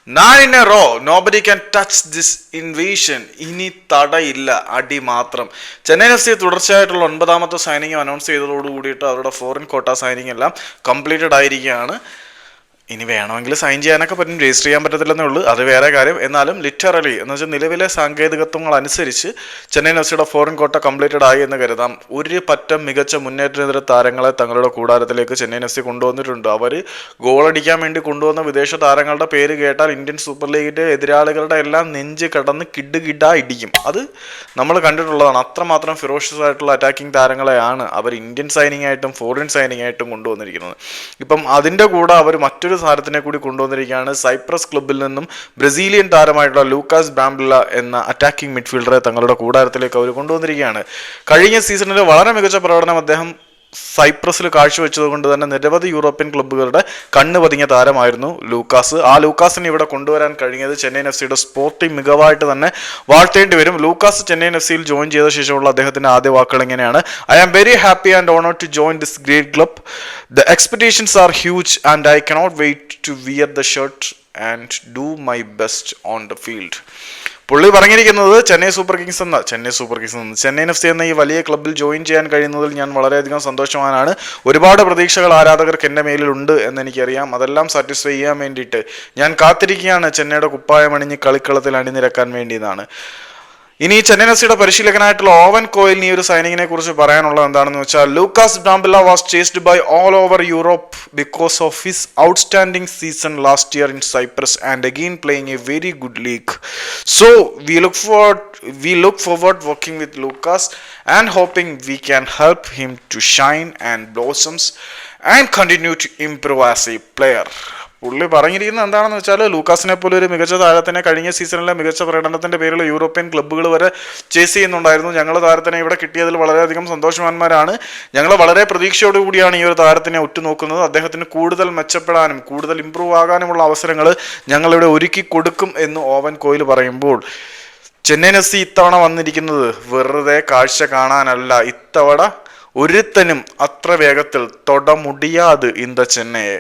9 in a row. Nobody can touch this invasion. ഇനി തടയില്ല, അടി മാത്രം. ചെന്നൈയിൻ എഫ് സി തുടർച്ചയായിട്ടുള്ള 9ാമത്തെ സൈനിങ് അനൗൺസ് ചെയ്തതോട് കൂടിയിട്ട് അവരുടെ ഫോറിൻ കോട്ട സൈനിങ് എല്ലാം കംപ്ലീറ്റഡ് ആയിരിക്കുകയാണ്. ഇനി വേണമെങ്കിൽ സൈൻ ചെയ്യാനൊക്കെ പറ്റും, രജിസ്റ്റർ ചെയ്യാൻ പറ്റത്തില്ലെന്നേ ഉള്ളൂ, അത് വേറെ കാര്യം. എന്നാലും ലിറ്ററലി എന്ന് വെച്ചാൽ നിലവിലെ സാങ്കേതികത്വങ്ങൾ അനുസരിച്ച് ചെന്നൈയിൻ എഫ് സിയുടെ ഫോറിൻ കോട്ട കംപ്ലീറ്റഡ് ആയി എന്ന് കരുതാം. ഒരു പറ്റം മികച്ച മുന്നേറ്റ താരങ്ങളെ തങ്ങളുടെ കൂടാരത്തിലേക്ക് ചെന്നൈയിൻ എഫ് സി കൊണ്ടുവന്നിട്ടുണ്ട്. അവർ ഗോളടിക്കാൻ വേണ്ടി കൊണ്ടുവന്ന വിദേശ താരങ്ങളുടെ പേര് കേട്ടാൽ ഇന്ത്യൻ സൂപ്പർ ലീഗിൻ്റെ എതിരാളികളുടെ എല്ലാം നെഞ്ച് കടന്ന് കിഡ്ഡാ ഇടിക്കും. അത് നമ്മൾ കണ്ടിട്ടുള്ളതാണ്. അത്രമാത്രം ഫിറോഷ്യസ് ആയിട്ടുള്ള അറ്റാക്കിംഗ് താരങ്ങളെയാണ് അവർ ഇന്ത്യൻ സൈനിങ് ആയിട്ടും ഫോറിൻ സൈനിങ് ആയിട്ടും കൊണ്ടുവന്നിരിക്കുന്നത്. ഇപ്പം അതിൻ്റെ കൂടെ അവർ മറ്റൊരു താരത്തിനെ കൂടി കൊണ്ടുവന്നിരിക്കുകയാണ്. സൈപ്രസ് ക്ലബിൽ നിന്നും ബ്രസീലിയൻ താരമായിട്ടുള്ള ലൂക്കാസ് ബ്രാംബില്ല എന്ന അറ്റാക്കിംഗ് മിഡ്ഫീൽഡറെ തങ്ങളുടെ കൂടാരത്തിലേക്ക് അവർ കൊണ്ടുവന്നിരിക്കുകയാണ്. കഴിഞ്ഞ സീസണിൽ വളരെ മികച്ച പ്രകടനം അദ്ദേഹം സൈപ്രസിൽ കാഴ്ചവെച്ചത് കൊണ്ട് തന്നെ നിരവധി യൂറോപ്യൻ ക്ലബ്ബുകളുടെ കണ്ണ് പതിഞ്ഞ താരമായിരുന്നു ലൂക്കാസ്. ആ ലൂക്കാസിനെ ഇവിടെ കൊണ്ടുവരാൻ കഴിഞ്ഞത് ചെന്നൈയിൻ എഫ് സിയുടെ സ്പോർട്ടിംഗ് മികവായിട്ട് തന്നെ വാഴ്ത്തേണ്ടി വരും. ലൂക്കാസ് ചെന്നൈയിൻ എഫ് സിയിൽ ജോയിൻ ചെയ്ത ശേഷമുള്ള അദ്ദേഹത്തിന്റെ ആദ്യ വാക്കുകൾ ഇങ്ങനെയാണ്: I am very happy and honoured to join this great club. The expectations are huge and I cannot wait to wear the shirt and do my best on the field. പുള്ളി പറഞ്ഞിരിക്കുന്നത് Chennaiyin F C എന്ന ഈ വലിയ ക്ലബ്ബിൽ join ചെയ്യാൻ കഴിയുന്നതിൽ ഞാൻ വളരെയധികം സന്തോഷവാനാണ്. ഒരുപാട് പ്രതീക്ഷകൾ ആരാധകർക്ക് എൻ്റെ മേലിലുണ്ട് എന്ന് എനിക്കറിയാം. അതെല്ലാം സാറ്റിസ്ഫൈ ചെയ്യാൻ വേണ്ടിയിട്ട് ഞാൻ കാത്തിരിക്കുകയാണ് ചെന്നൈയുടെ കുപ്പായമണിഞ്ഞ് കളിക്കളത്തിൽ അണിനിരക്കാൻ വേണ്ടിയതാണ്. ഇനി ചെന്നൈയിൻ എഫ് സിയുടെ പരിശീലകനായിട്ടുള്ള ഓവൻ കോയിലിന് ഈ ഒരു സൈനിങ്ങിനെ കുറിച്ച് പറയാനുള്ളത് എന്താണെന്ന് വെച്ചാൽ, Lucas Brambilla was chased by all over Europe because of his outstanding season last year in Cyprus and again playing a very good league. So we look forward working with Lucas and hoping we can help him to shine and blossoms and continue to improve as a player. പുള്ളി പറഞ്ഞിരിക്കുന്നത് എന്താണെന്ന് വെച്ചാൽ, ലൂക്കാസിനെ പോലെ ഒരു മികച്ച താരത്തിനെ കഴിഞ്ഞ സീസണിലെ മികച്ച പ്രകടനത്തിന്റെ പേരിൽ യൂറോപ്യൻ ക്ലബ്ബുകൾ വരെ ചേസ് ചെയ്യുന്നുണ്ടായിരുന്നു. ഞങ്ങൾ താരത്തിനെ ഇവിടെ കിട്ടിയതിൽ വളരെയധികം സന്തോഷവാന്മാരാണ്. ഞങ്ങൾ വളരെ പ്രതീക്ഷയോടുകൂടിയാണ് ഈ ഒരു താരത്തിനെ ഉറ്റുനോക്കുന്നത്. അദ്ദേഹത്തിന് കൂടുതൽ മെച്ചപ്പെടാനും കൂടുതൽ ഇമ്പ്രൂവ് ആകാനുമുള്ള അവസരങ്ങൾ ഞങ്ങളിവിടെ ഒരുക്കി കൊടുക്കും എന്ന് ഓവൻ കോയിൽ പറയുമ്പോൾ, ചെന്നൈയിൻ എഫ് സി ഇത്തവണ വന്നിരിക്കുന്നത് വെറുതെ കാഴ്ച കാണാനല്ല. ഇത്തവണ ഒരുത്തനും അത്ര വേഗത്തിൽ തൊട മുടിയാത് ഇന്ത ചെന്നൈയെ.